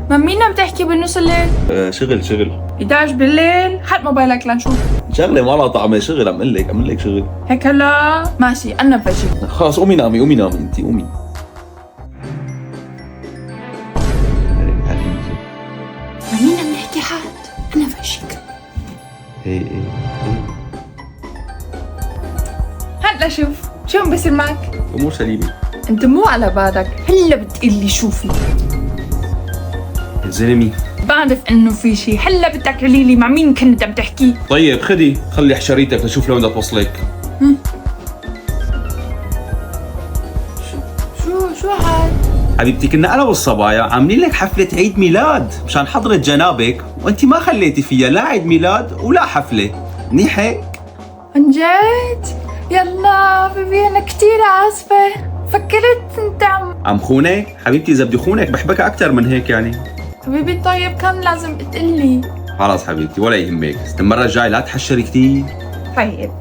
مع مين عم تحكي بنص الليل؟ شغل 11 بالليل؟ حط موبايلك لنشوف. شغله ما لها طعمه. شغل عم اقول لك شغل. هيك هلا ماشي انا بفجيك. خلاص قومي نامي انت قومي. مع مين عم نحكي حد؟ انا بفجيك. ايه هلا شوف شو عم بصير معك؟ امور سليمه. انت مو على بالك هلا بتقلي شو في؟ يا زلمه بعرف انه في شي، هلا بدك تقولي لي مع مين كنت عم تحكي؟ طيب خلي حشريتك لشوف لوين بدها توصلك. شو هاد؟ حبيبتي كنا انا والصبايا عاملين لك حفله عيد ميلاد مشان حضرة جنابك، وانت ما خليتي فيها لا عيد ميلاد ولا حفله. منيح هيك؟ عن جد؟ يلا بيبي انا كتير اسفة، فكرت انت عم خونك؟ حبيبتي اذا بدي خونك بحبك اكثر من هيك يعني. حبيبي طيب كان لازم تقلي. خلاص حبيبتي ولا يهمك، المره الجاي لا تحشري كثير. طيب